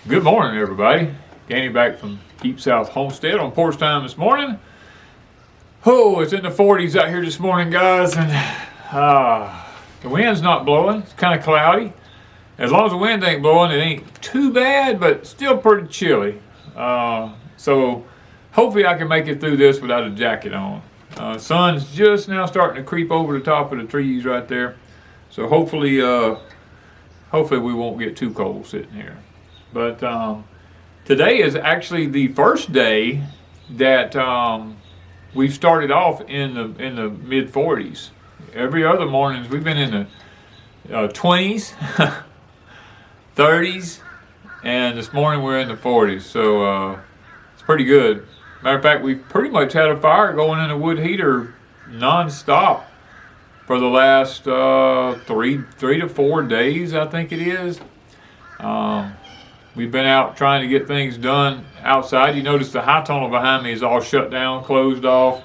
Good morning, everybody. Danny back from Deepsouth Homestead on porch time this morning. Oh, it's in the 40s out here this morning, guys, and the wind's not blowing. It's kind of cloudy. As long as the wind ain't blowing, it ain't too bad, but still pretty chilly. So hopefully I can make it through this without a jacket on. Sun's just now starting to creep over the top of the trees right there. So hopefully we won't get too cold sitting here. But today is actually the first day that we've started off in the mid 40s. Every other mornings we've been in the 20s, 30s, and this morning we're in the 40s. So it's pretty good. Matter of fact, we've pretty much had a fire going in a wood heater non-stop for the last 3 to 4 days, I think it is. We've been out trying to get things done outside. You notice the high tunnel behind me is all shut down, closed off.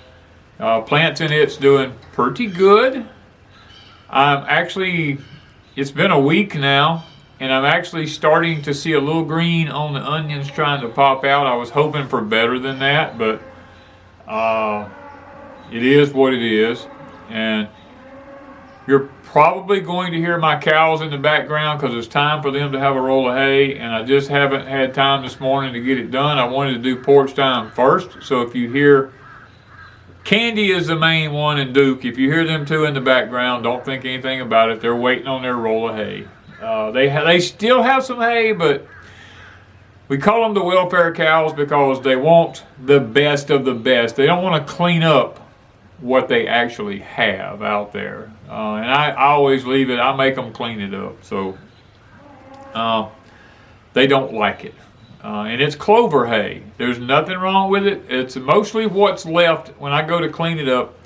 Plants in it's doing pretty good. It's been a week now, and I'm actually starting to see a little green on the onions trying to pop out. I was hoping for better than that, but it is what it is. And you're probably going to hear my cows in the background because it's time for them to have a roll of hay, and I just haven't had time this morning to get it done. I wanted to do porch time first, so if you hear Candy is the main one, and Duke, if you hear them two in the background, don't think anything about it. They're waiting on their roll of hay. They still have some hay, but we call them the welfare cows because they want the best of the best. They don't want to clean up what they actually have out there. And I always leave it, I make them clean it up. So they don't like it. And it's clover hay. There's nothing wrong with it. It's mostly what's left when I go to clean it up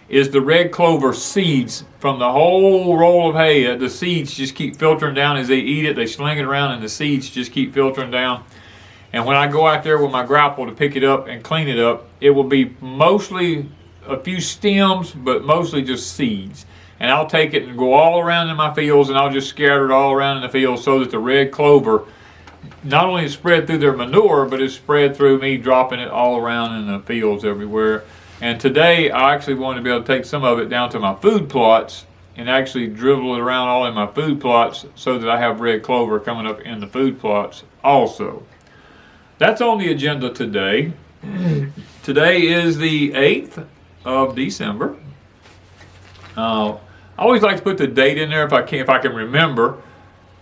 is the red clover seeds from the whole roll of hay. The seeds just keep filtering down as they eat it. They sling it around and the seeds just keep filtering down. And when I go out there with my grapple to pick it up and clean it up, it will be mostly a few stems, but mostly just seeds. And I'll take it and go all around in my fields, and I'll just scatter it all around in the field so that the red clover not only is spread through their manure, but it's spread through me dropping it all around in the fields everywhere. And today I actually wanted to be able to take some of it down to my food plots and actually dribble it around all in my food plots so that I have red clover coming up in the food plots also. That's on the agenda today. Today is the 8th of December. I always like to put the date in there if I can remember,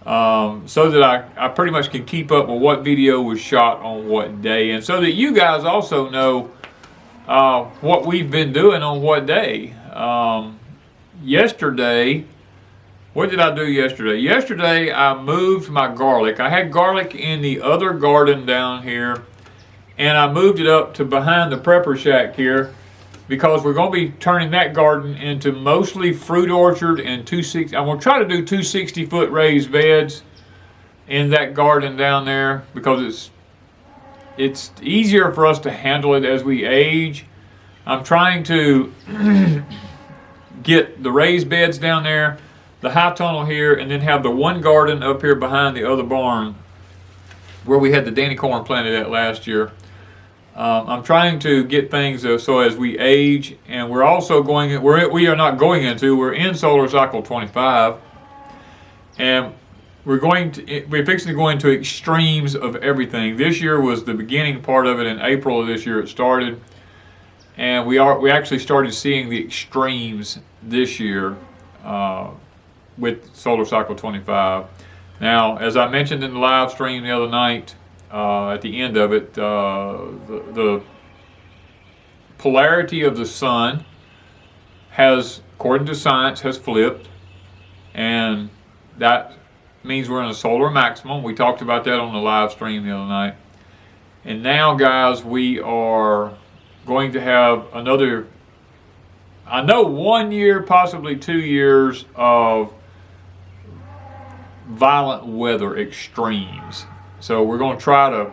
so that I pretty much can keep up with what video was shot on what day, and so that you guys also know what we've been doing on what day. Yesterday, what did I do yesterday? Yesterday I moved my garlic. I had garlic in the other garden down here, and I moved it up to behind the prepper shack here, because we're going to be turning that garden into mostly fruit orchard and I'm going to try to do 260-foot raised beds in that garden down there, because it's easier for us to handle it as we age. I'm trying to get the raised beds down there, the high tunnel here, and then have the one garden up here behind the other barn where we had the Danny corn planted at last year. I'm trying to get things so as we age, and we're also we're in solar cycle 25, and we're fixing to go into extremes of everything. This year was the beginning part of it. In April of this year it started, and we actually started seeing the extremes this year with solar cycle 25. Now, as I mentioned in the live stream the other night, at the end of it, the polarity of the sun has, according to science, has flipped, and that means we're in a solar maximum. We talked about that on the live stream the other night. And now, guys, we are going to have another, I know, 1 year, possibly 2 years of violent weather extremes. So we're going to try to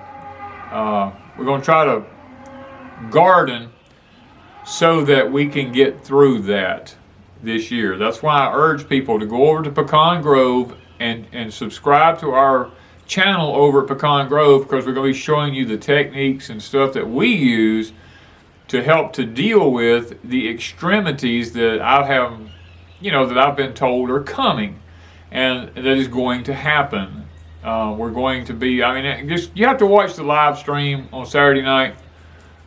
garden so that we can get through that this year. That's why I urge people to go over to Pecan Grove and subscribe to our channel over at Pecan Grove, because we're going to be showing you the techniques and stuff that we use to help to deal with the extremities that I have, that I've been told are coming, and that is going to happen. We're going to be, you have to watch the live stream on Saturday night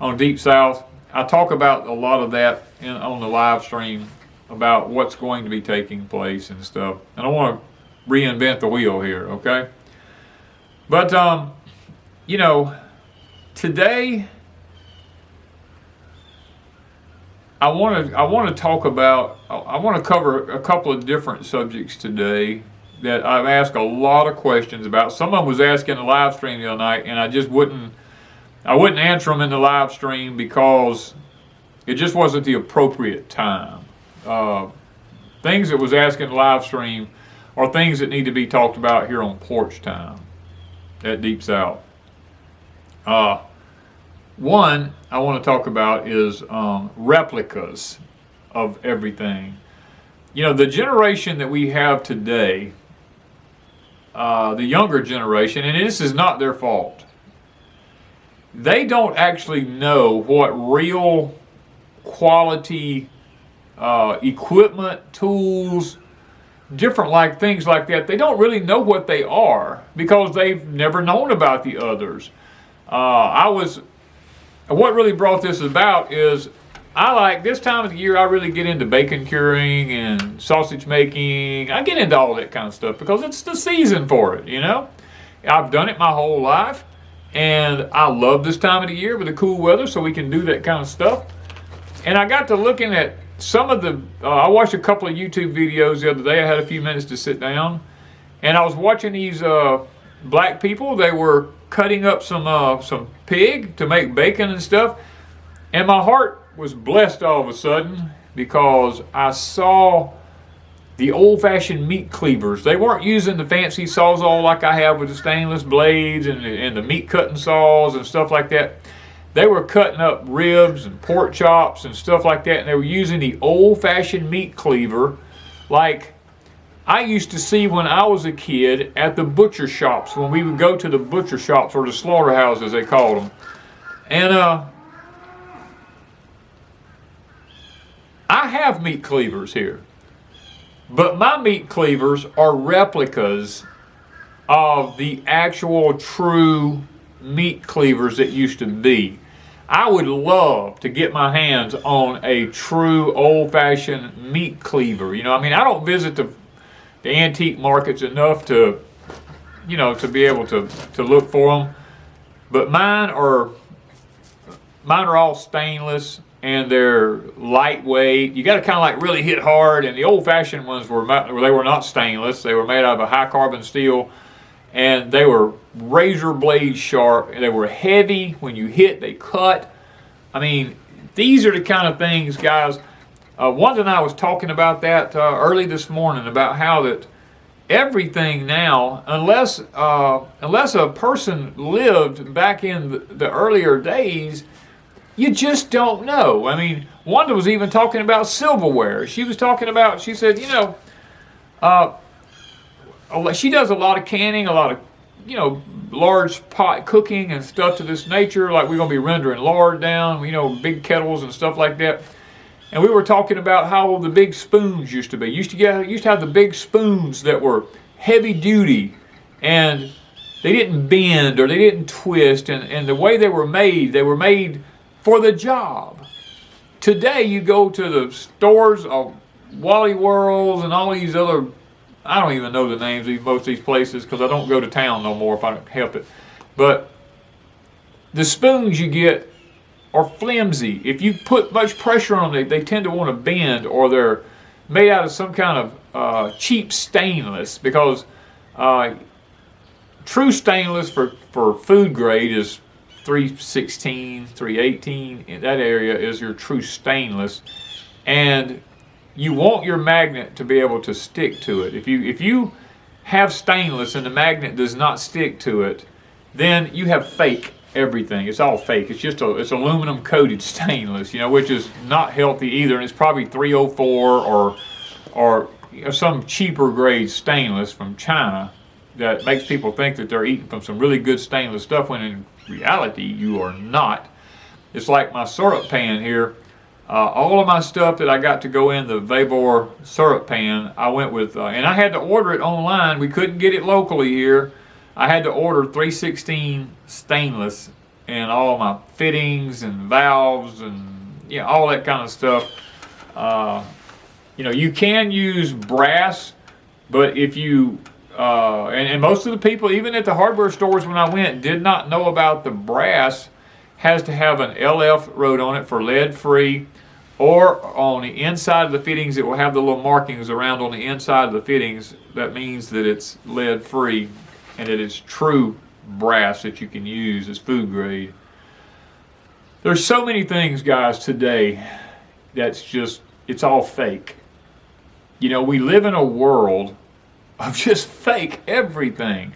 on Deepsouth. I talk about a lot of that on the live stream about what's going to be taking place and stuff. And I want to reinvent the wheel here, okay? But, today I want to talk about, I want to cover a couple of different subjects today that I've asked a lot of questions about. Someone was asking the live stream the other night, and I wouldn't answer them in the live stream because it just wasn't the appropriate time. Things that was asked in the live stream are things that need to be talked about here on Porch Time at Deepsouth. One I want to talk about is replicas of everything. The generation that we have today, the younger generation, and this is not their fault, they don't actually know what real quality equipment, tools, different things like that. They don't really know what they are because they've never known about the others. What really brought this about is this time of the year, I really get into bacon curing and sausage making. I get into all that kind of stuff because it's the season for it, I've done it my whole life, and I love this time of the year with the cool weather, so we can do that kind of stuff. And I got to looking at some of I watched a couple of YouTube videos the other day. I had a few minutes to sit down, and I was watching these black people. They were cutting up some pig to make bacon and stuff, and my heart was blessed all of a sudden because I saw the old-fashioned meat cleavers. They weren't using the fancy sawzall like I have with the stainless blades and the meat cutting saws and stuff like that. They were cutting up ribs and pork chops and stuff like that, and they were using the old-fashioned meat cleaver like I used to see when I was a kid at the butcher shops, when we would go to the butcher shops, or the slaughterhouses they called them. And I have meat cleavers here, but my meat cleavers are replicas of the actual true meat cleavers that used to be. I would love to get my hands on a true old-fashioned meat cleaver. I don't visit the antique markets enough to be able to look for them, but mine are all stainless, and they're lightweight. You got to kind of really hit hard, and the old-fashioned ones were not stainless. They were made out of a high-carbon steel, and they were razor blade sharp, and they were heavy. When you hit, they cut. These are the kind of things, guys. Wanda and I was talking about that early this morning, about how that everything now, unless a person lived back in the earlier days, you just don't know. Wanda was even talking about silverware. She said, she does a lot of canning, a lot of, large pot cooking and stuff to this nature, like we're going to be rendering lard down, big kettles and stuff like that. And we were talking about how the big spoons used to be. Used to have the big spoons that were heavy duty, and they didn't bend or they didn't twist, and the way they were made for the job. Today you go to the stores of Wally Worlds and all these other, I don't even know the names of most of these places because I don't go to town no more if I don't help it. But the spoons you get are flimsy. If you put much pressure on them, they tend to want to bend, or they're made out of some kind of cheap stainless, because true stainless for food grade is 316, 318. In that area is your true stainless, and you want your magnet to be able to stick to it. If you have stainless and the magnet does not stick to it, then you have fake everything. It's all fake. It's just it's aluminum coated stainless, which is not healthy either, and it's probably 304 or some cheaper grade stainless from China. that makes people think that they're eating from some really good stainless stuff when in reality you are not. It's like my syrup pan here. All of my stuff that I got to go in the Vabor syrup pan, I went with, and I had to order it online. We couldn't get it locally here. I had to order 316 stainless and all my fittings and valves and all that kind of stuff. You can use brass, but if you, and most of the people, even at the hardware stores when I went, did not know about the brass has to have an LF wrote on it for lead free, or on the inside of the fittings it will have the little markings around on the inside of the fittings. That means that it's lead free and it is true brass that you can use as food grade. There's so many things, guys, today that's just, it's all fake. We live in a world of just fake everything.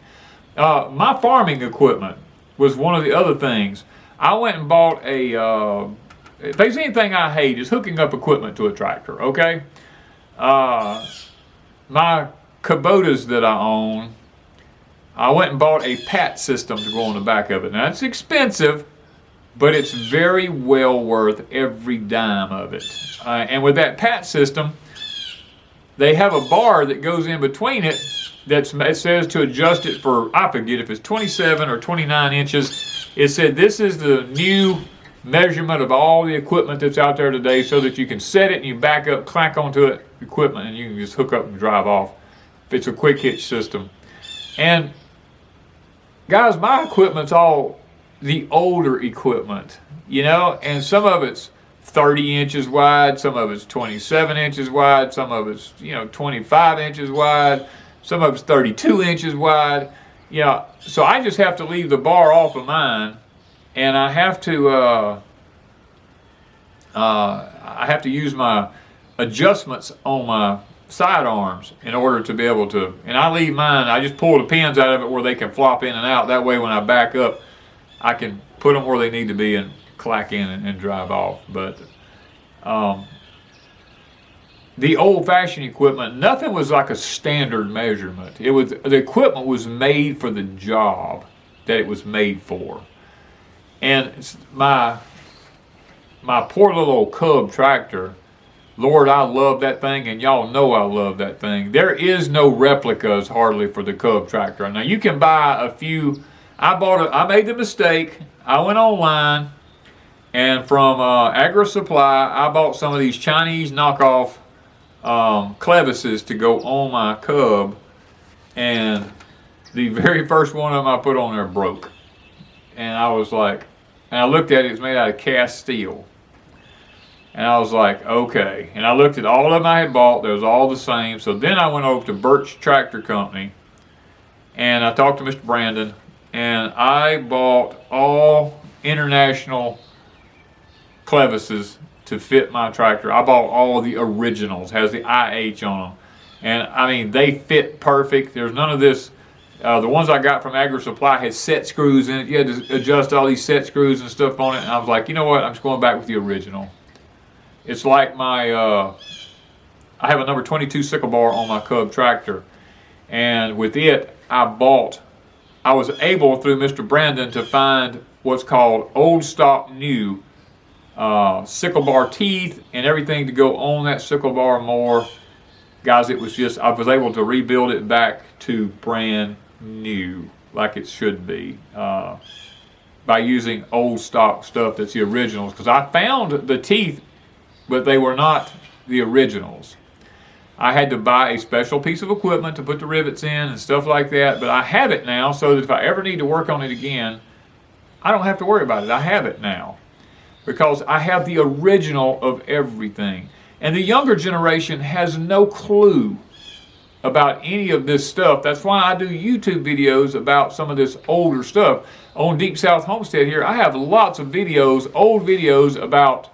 My farming equipment was one of the other things. I went and bought if there's anything I hate is hooking up equipment to a tractor, okay? My Kubotas that I own, I went and bought a PAT system to go on the back of it. Now, it's expensive, but it's very well worth every dime of it. And with that PAT system, they have a bar that goes in between it it says to adjust it for, I forget if it's 27 or 29 inches. It said this is the new measurement of all the equipment that's out there today, so that you can set it and you back up, clack onto it, equipment, and you can just hook up and drive off if it's a quick hitch system. And guys, my equipment's all the older equipment, and some of it's 30 inches wide, some of it's 27 inches wide, some of it's 25 inches wide, some of it's 32 inches wide. So I just have to leave the bar off of mine, and I have to use my adjustments on my sidearms in order to be able to, and I leave mine, I just pull the pins out of it where they can flop in and out. That way when I back up, I can put them where they need to be and clack in and drive off. But the old-fashioned equipment, nothing was like a standard measurement. The equipment was made for the job that it was made for. And my poor little old Cub tractor, Lord, I love that thing, and y'all know I love that thing. There is no replicas hardly for the Cub tractor. Now you can buy a few. I made the mistake. I went online, and from Agri Supply, I bought some of these Chinese knockoff clevises to go on my Cub, and the very first one of them I put on there broke. And I was like, and I looked at it, it's made out of cast steel. And I was like, okay. And I looked at all of them I had bought, they was all the same. So then I went over to PORCH Tractor Company, and I talked to Mr. Brandon, and I bought all international clevises to fit my tractor. I bought all the originals, has the IH on them. And I mean, they fit perfect. There's none of this. The ones I got from Agri Supply had set screws in it. You had to adjust all these set screws and stuff on it. And I was like, you know what? I'm just going back with the original. It's like my, I have a number 22 sickle bar on my Cub tractor. And with it, I was able, through Mr. Brandon, to find what's called old stock new sickle bar teeth and everything to go on that sickle bar more. Guys, it was just, I was able to rebuild it back to brand new, like it should be, by using old stock stuff that's the originals. Because I found the teeth, but they were not the originals. I had to buy a special piece of equipment to put the rivets in and stuff like that, but I have it now, so that if I ever need to work on it again, I don't have to worry about it. I have it now, because I have the original of everything. And the younger generation has no clue about any of this stuff. That's why I do YouTube videos about some of this older stuff. On Deepsouth Homestead here, I have lots of videos, old videos about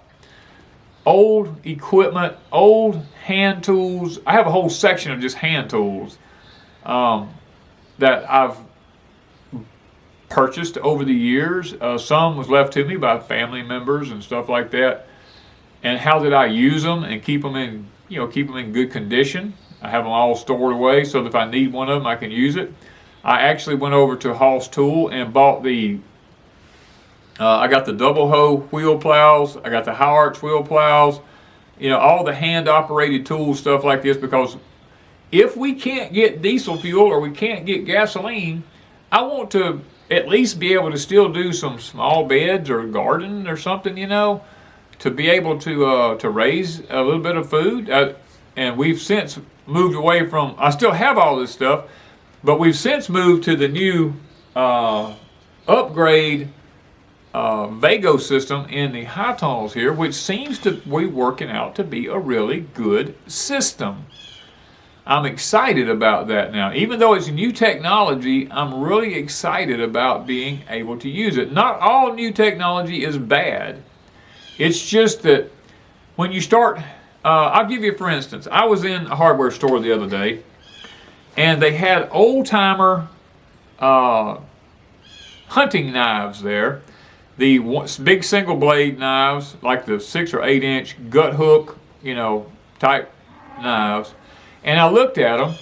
old equipment, old hand tools. I have a whole section of just hand tools that I've purchased over the years. Some was left to me by family members and stuff like that. And how did I use them and keep them in, keep them in good condition? I have them all stored away so that if I need one of them, I can use it. I actually went over to Hoss Tool and bought the, I got the double hoe wheel plows, I got the high arch wheel plows, you know, all the hand operated tools, stuff like this, because if we can't get diesel fuel or we can't get gasoline, I want to at least be able to still do some small beds or garden or something, you know, to be able to raise a little bit of food. And we've since moved away from, I still have all this stuff, but we've since moved to the new upgrade Vago system in the high tunnels here, which seems to be working out to be a really good system. I'm excited about that now. Even though it's new technology, I'm really excited about being able to use it. Not all new technology is bad. It's just that when you start, I'll give you for instance, I was in a hardware store the other day, and they had old-timer hunting knives there. The big single blade knives, like the 6 or 8 inch gut hook, you know, type knives. And I looked at them,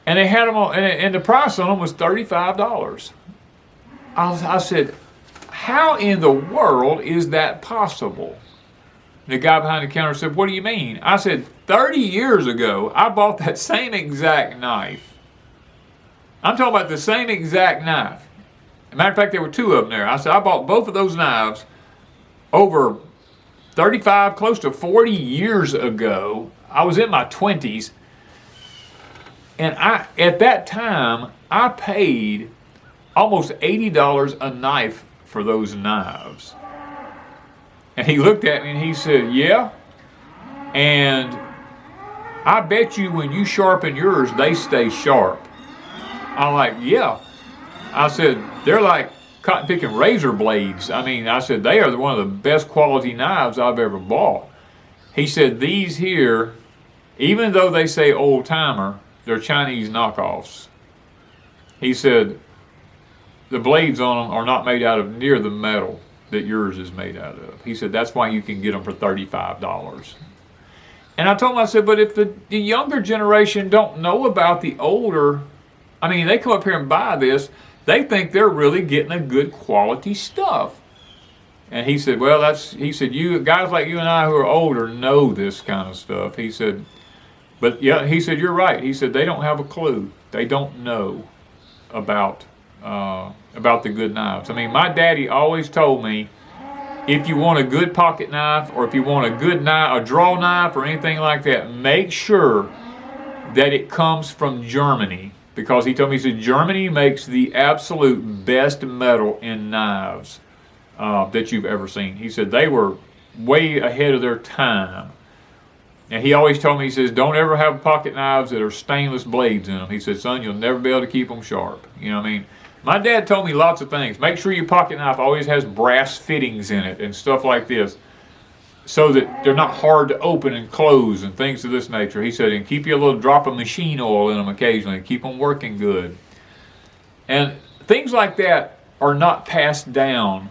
and they had them on, and the price on them was $35. I said, how in the world is that possible? The guy behind the counter said, what do you mean? I said, 30 years ago, I bought that same exact knife. I'm talking about the same exact knife. As a matter of fact, there were 2 of them there. I said, I bought both of those knives over 35, close to 40 years ago. I was in my 20s. And at that time, I paid almost $80 a knife for those knives. And he looked at me and he said, yeah. And I bet you when you sharpen yours, they stay sharp. I'm like, yeah. I said, they're like cotton picking razor blades. I mean, I said, they are one of the best quality knives I've ever bought. He said, these here, even though they say old timer, they're Chinese knockoffs. He said, the blades on them are not made out of near the metal that yours is made out of. He said, that's why you can get them for $35. And I told him, I said, but if the younger generation don't know about the older, I mean, they come up here and buy this, they think they're really getting a good quality stuff. And he said, well, he said, you guys like you and I who are older know this kind of stuff. He said, but yeah, he said, you're right. He said, they don't have a clue. They don't know about the good knives. I mean, my daddy always told me, if you want a good pocket knife, or if you want a good knife, a draw knife, or anything like that, make sure that it comes from Germany. Because he told me, he said, Germany makes the absolute best metal in knives that you've ever seen. He said they were way ahead of their time. And he always told me, he says, don't ever have pocket knives that are stainless blades in them. He said, son, you'll never be able to keep them sharp. You know what I mean? My dad told me lots of things. Make sure your pocket knife always has brass fittings in it and stuff like this, so that they're not hard to open and close and things of this nature. He said, and keep you a little drop of machine oil in them occasionally. Keep them working good. And things like that are not passed down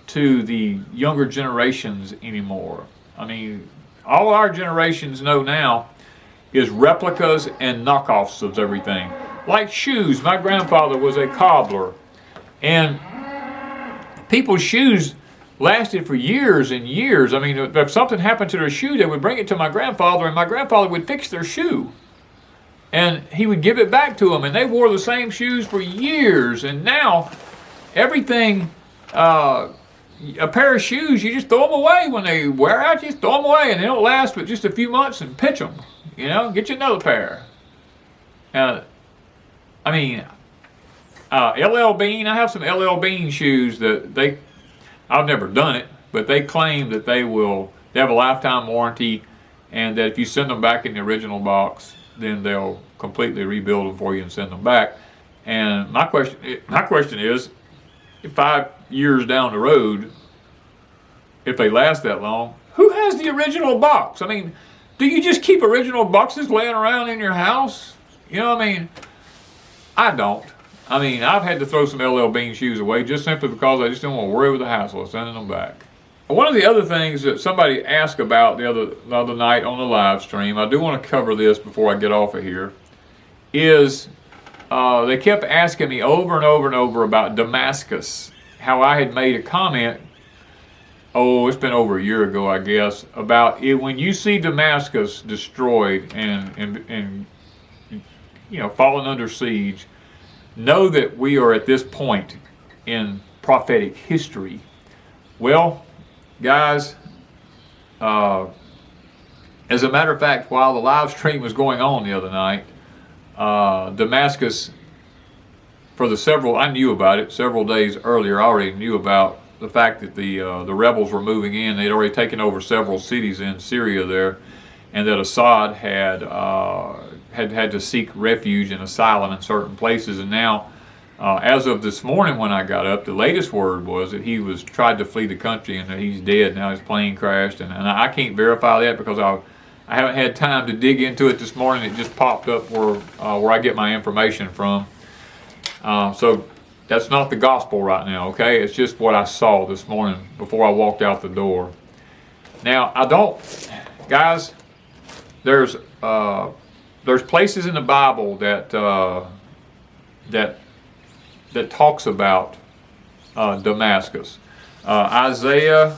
to the younger generations anymore. I mean, all our generations know now is replicas and knockoffs of everything. Like shoes. My grandfather was a cobbler, and people's shoes lasted for years and years. I mean, if something happened to their shoe, they would bring it to my grandfather, and my grandfather would fix their shoe. And he would give it back to them, and they wore the same shoes for years. And now, everything, a pair of shoes, you just throw them away. When they wear out, you just throw them away, and they don't last but just a few months, and pitch them. You know, get you another pair. I mean, LL Bean, I have some LL Bean shoes that I've never done it, but they claim that they have a lifetime warranty, and that if you send them back in the original box, then they'll completely rebuild them for you and send them back. And my question is, 5 years down the road, if they last that long, who has the original box? I mean, do you just keep original boxes laying around in your house? You know what I mean? I don't. I mean, I've had to throw some LL Bean shoes away just simply because I just don't want to worry with the hassle of sending them back. One of the other things that somebody asked about the other night on the live stream, I do want to cover this before I get off of here, is they kept asking me over and over and over about Damascus, how I had made a comment, oh, it's been over a year ago, I guess, about it, when you see Damascus destroyed and fallen under siege, know that we are at this point in prophetic history. Well, guys, as a matter of fact, while the live stream was going on the other night, Damascus, for the several, I knew about it several days earlier. I already knew about the fact that the rebels were moving in. They'd already taken over several cities in Syria there, and that Assad had to seek refuge and asylum in certain places. And now, as of this morning when I got up, the latest word was that he was tried to flee the country and that he's dead. Now his plane crashed, and I can't verify that because I haven't had time to dig into it this morning. It just popped up where I get my information from. So that's not the gospel right now, okay? It's just what I saw this morning before I walked out the door. Now, guys, there's places in the Bible that talks about Damascus. Isaiah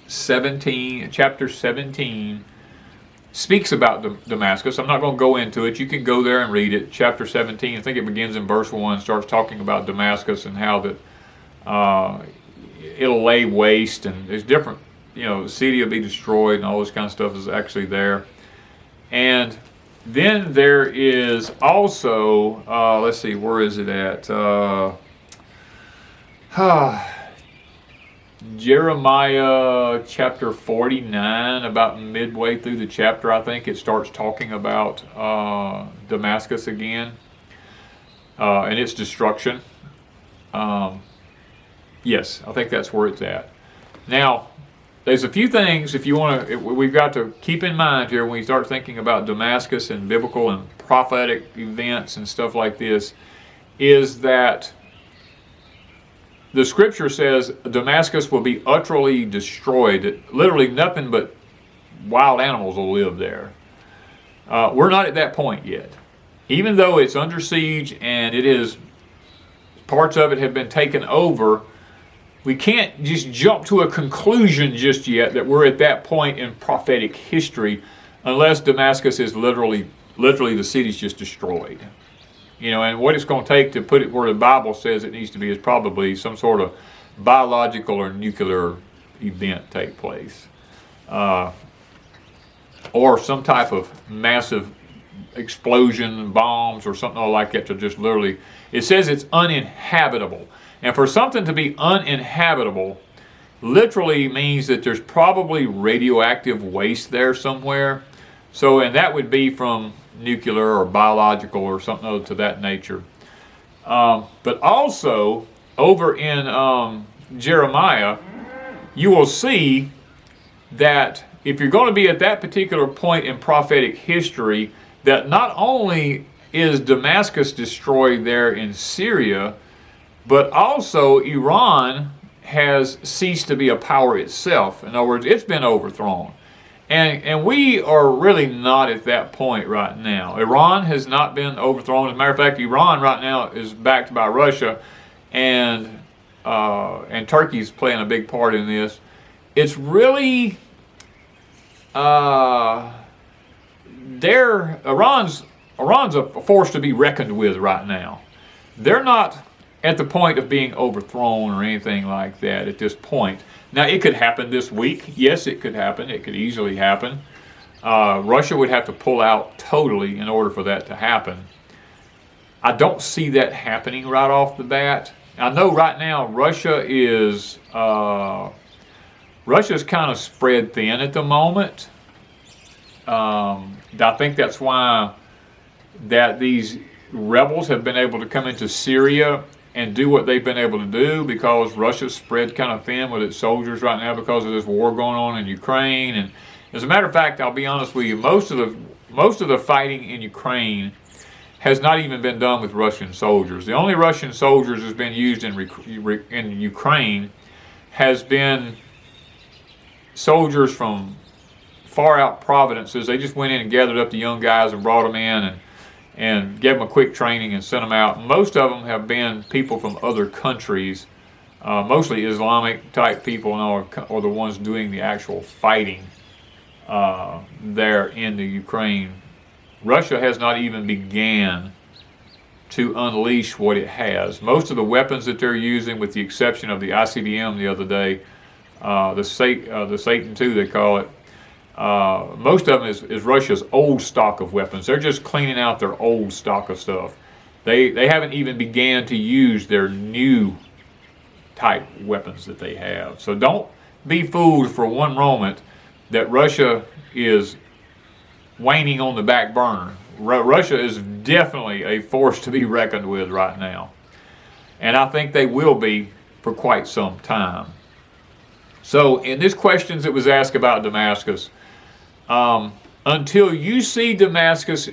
17, chapter 17, speaks about Damascus. I'm not going to go into it. You can go there and read it. Chapter 17, I think it begins in verse 1, starts talking about Damascus and how that it'll lay waste, and there's different, the city will be destroyed and all this kind of stuff is actually there. And then there is also, let's see, where is it at? Jeremiah chapter 49, about midway through the chapter, I think it starts talking about Damascus again and its destruction. Yes, I think that's where it's at. Now, there's a few things we've got to keep in mind here when we start thinking about Damascus and biblical and prophetic events and stuff like this, is that the scripture says Damascus will be utterly destroyed. Literally nothing but wild animals will live there. We're not at that point yet. Even though it's under siege and parts of it have been taken over, we can't just jump to a conclusion just yet that we're at that point in prophetic history unless Damascus is literally the city's just destroyed. And what it's going to take to put it where the Bible says it needs to be is probably some sort of biological or nuclear event take place. Or some type of massive explosion, bombs, or something like that to just literally, it says it's uninhabitable. And for something to be uninhabitable literally means that there's probably radioactive waste there somewhere. So, and that would be from nuclear or biological or something to that nature. But also, over in Jeremiah, you will see that if you're going to be at that particular point in prophetic history, that not only is Damascus destroyed there in Syria, but also Iran has ceased to be a power itself. In other words, it's been overthrown. And we are really not at that point right now. Iran has not been overthrown. As a matter of fact, Iran right now is backed by Russia, and Turkey's playing a big part in this. It's really Iran's a force to be reckoned with right now. They're not at the point of being overthrown or anything like that at this point. Now, it could happen this week. Yes, it could happen. It could easily happen. Russia would have to pull out totally in order for that to happen. I don't see that happening right off the bat. I know right now Russia's kind of spread thin at the moment. I think that's why that these rebels have been able to come into Syria and do what they've been able to do, because Russia's spread kind of thin with its soldiers right now because of this war going on in Ukraine. And as a matter of fact, I'll be honest with you, most of the fighting in Ukraine has not even been done with Russian soldiers. The only Russian soldiers that's been used in Ukraine has been soldiers from far out provinces. They just went in and gathered up the young guys and brought them in, and gave them a quick training and sent them out. Most of them have been people from other countries, mostly Islamic type people, or the ones doing the actual fighting there in the Ukraine. Russia has not even began to unleash what it has. Most of the weapons that they're using, with the exception of the ICBM the other day, the Satan II they call it, most of them is Russia's old stock of weapons. They're just cleaning out their old stock of stuff. They haven't even began to use their new type weapons that they have. So don't be fooled for one moment that Russia is waning on the back burner. Russia is definitely a force to be reckoned with right now. And I think they will be for quite some time. So in this questions that was asked about Damascus, until you see Damascus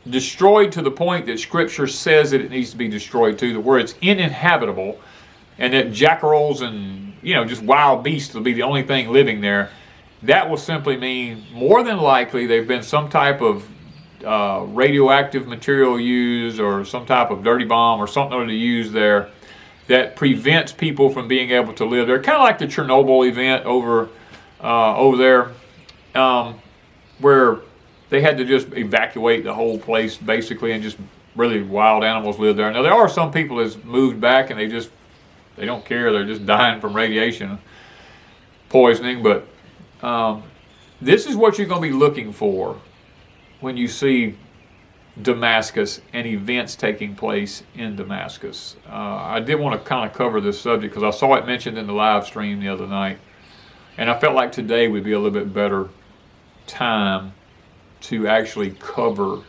destroyed to the point that Scripture says that it needs to be destroyed to, where it's uninhabitable, and that jackals and just wild beasts will be the only thing living there, that will simply mean more than likely there's been some type of radioactive material used, or some type of dirty bomb or something to use there that prevents people from being able to live there. Kind of like the Chernobyl event over there, where they had to just evacuate the whole place basically, and just really wild animals live there. Now there are some people that's moved back and they don't care. They're just dying from radiation poisoning. But this is what you're going to be looking for when you see Damascus and events taking place in Damascus. I did want to kind of cover this subject because I saw it mentioned in the live stream the other night, and I felt like today would be a little bit better time to actually cover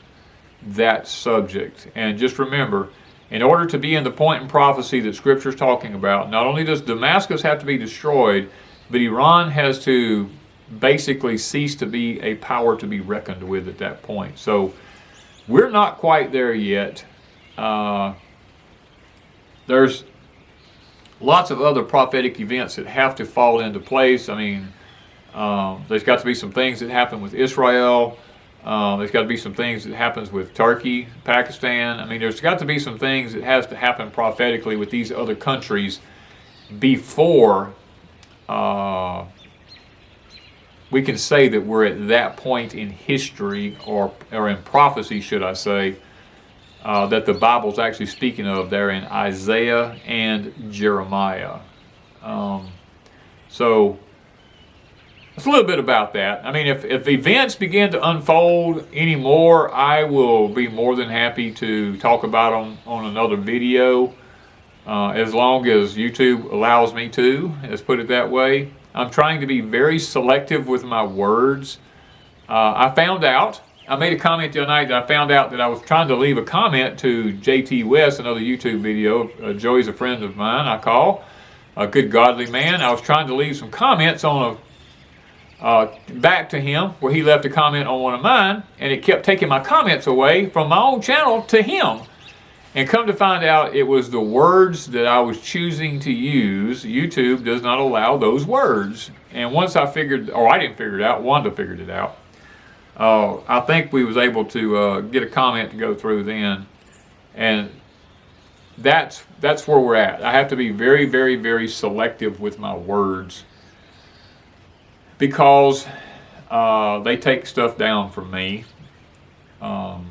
that subject. And just remember, in order to be in the point in prophecy that Scripture is talking about, not only does Damascus have to be destroyed, but Iran has to basically cease to be a power to be reckoned with at that point. So we're not quite there yet. There's lots of other prophetic events that have to fall into place. I mean, there's got to be some things that happen with Israel. There's got to be some things that happens with Turkey, Pakistan. I mean, there's got to be some things that has to happen prophetically with these other countries before we can say that we're at that point in history, or in prophecy, should I say, that the Bible's actually speaking of there in Isaiah and Jeremiah. So it's a little bit about that. I mean, if events begin to unfold anymore, I will be more than happy to talk about them on another video, as long as YouTube allows me to, let's put it that way. I'm trying to be very selective with my words. I made a comment the other night that I found out that I was trying to leave a comment to JT West, another YouTube video. Joey's a friend of mine, I call a good godly man. I was trying to leave some comments on back to him, where he left a comment on one of mine, and it kept taking my comments away from my own channel to him. And come to find out, it was the words that I was choosing to use. YouTube does not allow those words. And once I figured, or I didn't figure it out, Wanda figured it out. I think we was able to get a comment to go through then. And that's where we're at. I have to be very, very, very selective with my words, because they take stuff down from me that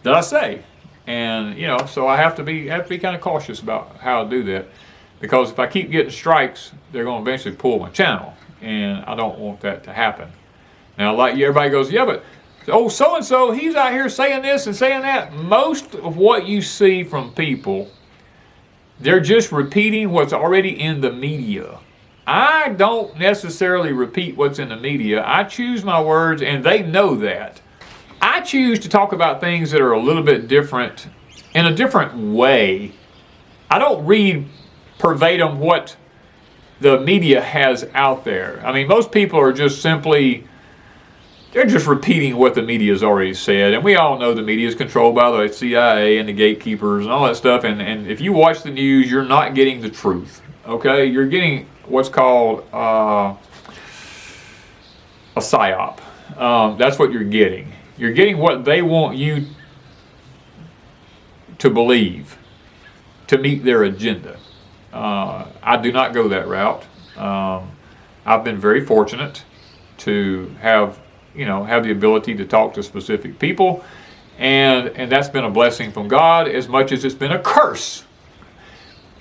I say. And so I have to be kind of cautious about how I do that, because if I keep getting strikes, they're going to eventually pull my channel, and I don't want that to happen. Now, like everybody goes, yeah, but so and so, he's out here saying this and saying that. Most of what you see from people, they're just repeating what's already in the media. I don't necessarily repeat what's in the media. I choose my words, and they know that. I choose to talk about things that are a little bit different, in a different way. I don't read verbatim what the media has out there. I mean, most people are just simply, they're just repeating what the media has already said. And we all know the media is controlled by the CIA and the gatekeepers and all that stuff. And if you watch the news, you're not getting the truth. Okay? You're getting what's called a psyop. That's what you're getting. You're getting what they want you to believe to meet their agenda. I do not go that route. I've been very fortunate to have the ability to talk to specific people, and that's been a blessing from God as much as it's been a curse,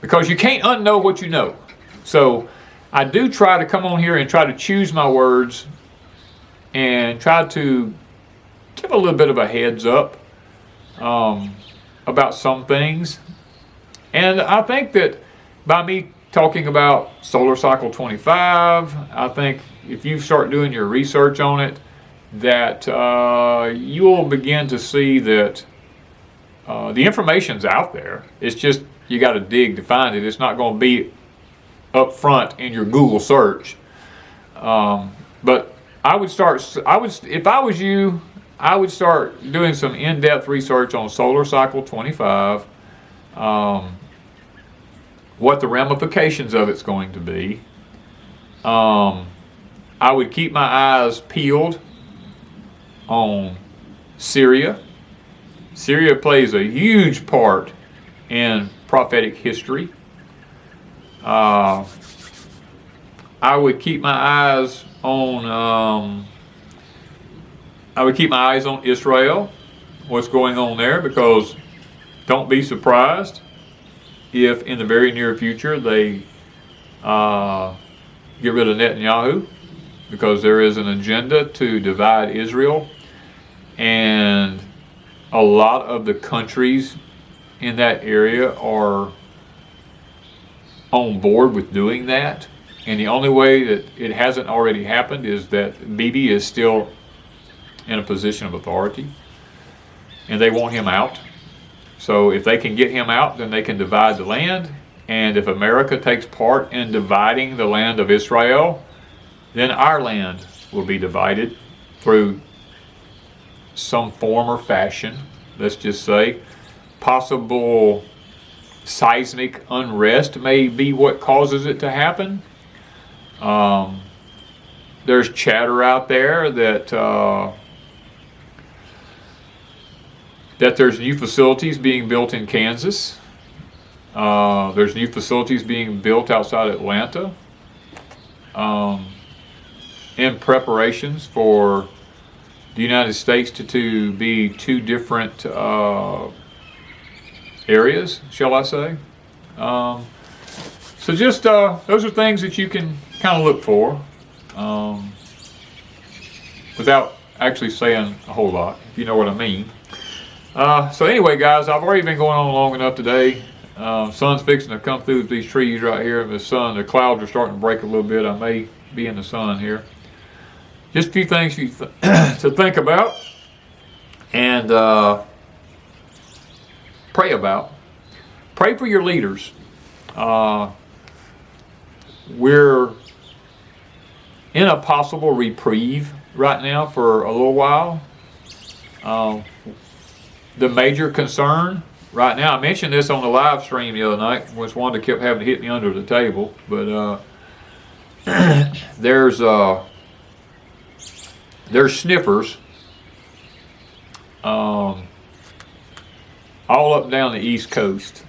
because you can't unknow what you know. So I do try to come on here and try to choose my words and try to give a little bit of a heads up about some things. And I think that by me talking about solar cycle 25, I think if you start doing your research on it, that you will begin to see that the information's out there. It's just you got to dig to find it. It's not going to be up front in your Google search. But if I was you, I would start doing some in-depth research on solar cycle 25, what the ramifications of it's going to be. I would keep my eyes peeled on Syria. Syria plays a huge part in prophetic history. I would keep my eyes on Israel, what's going on there, because don't be surprised if in the very near future they get rid of Netanyahu, because there is an agenda to divide Israel, and a lot of the countries in that area are on board with doing that. And the only way that it hasn't already happened is that Bibi is still in a position of authority, and they want him out. So if they can get him out, then they can divide the land. And if America takes part in dividing the land of Israel, then our land will be divided through some form or fashion. Let's just say possible seismic unrest may be what causes it to happen. There's chatter out there that there's new facilities being built in Kansas. There's new facilities being built outside Atlanta in preparations for the United States to be two different areas, shall I say. So just those are things that you can kind of look for without actually saying a whole lot, if you know what I mean. So anyway, guys, I've already been going on long enough today. Sun's fixing to come through these trees right here. The clouds are starting to break a little bit. I may be in the sun here. Just a few things to think about and pray about. Pray for your leaders. We're in a possible reprieve right now for a little while. The major concern right now, I mentioned this on the live stream the other night, was Wanda kept having to hit me under the table, but there's sniffers all up and down the East Coast.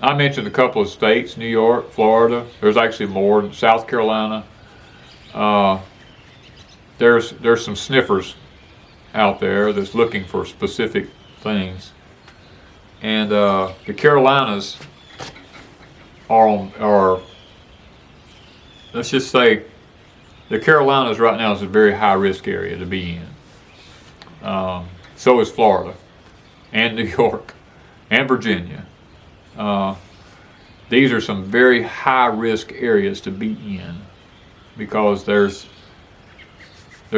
I mentioned a couple of states, New York, Florida. There's actually more, South Carolina. There's some sniffers out there that's looking for specific things. And the Carolinas are, let's just say, the Carolinas right now is a very high risk area to be in. So is Florida and New York and Virginia. These are some very high risk areas to be in, because there's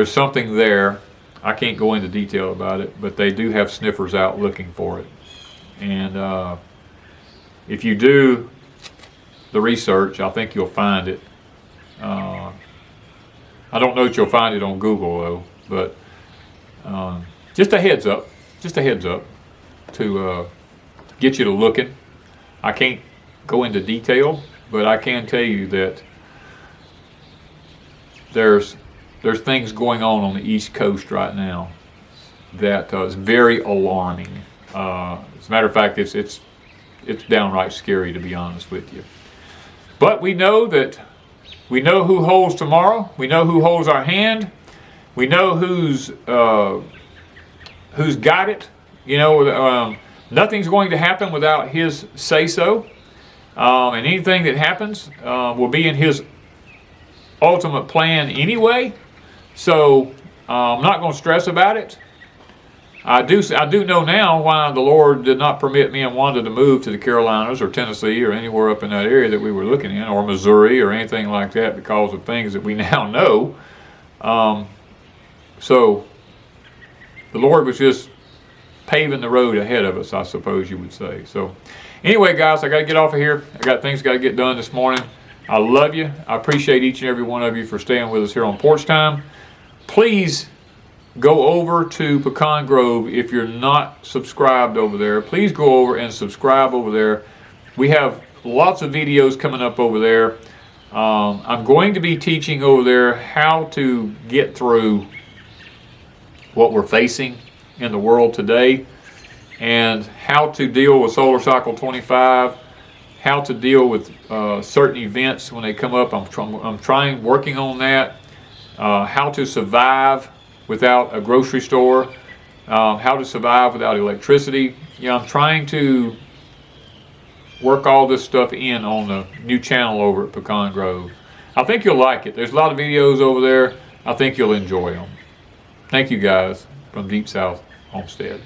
something there. I can't go into detail about it, but they do have sniffers out looking for it. And if you do the research, I think you'll find it. I don't know that you'll find it on Google though, but just a heads up to get you to looking. I can't go into detail, but I can tell you that there's there's things going on the East Coast right now that is very alarming. As a matter of fact, it's downright scary, to be honest with you. But we know who holds tomorrow. We know who holds our hand. We know who's got it. You know, nothing's going to happen without His say-so. And anything that happens will be in His ultimate plan anyway. So I'm not going to stress about it. I do know now why the Lord did not permit me and Wanda to move to the Carolinas or Tennessee or anywhere up in that area that we were looking in, or Missouri or anything like that, because of things that we now know. So the Lord was just paving the road ahead of us, I suppose you would say. So anyway, guys, I got to get off of here. I got things got to get done this morning. I love you. I appreciate each and every one of you for staying with us here on Porch Time. Please go over to Pecan Grove. If you're not subscribed over there, please go over and subscribe over there. We have lots of videos coming up over there. I'm going to be teaching over there how to get through what we're facing in the world today, and how to deal with Solar Cycle 25, how to deal with certain events when they come up. I'm working on that. How to survive without a grocery store, how to survive without electricity. You know, I'm trying to work all this stuff in on the new channel over at Pecan Grove. I think you'll like it. There's a lot of videos over there. I think you'll enjoy them. Thank you, guys, from Deep South Homestead.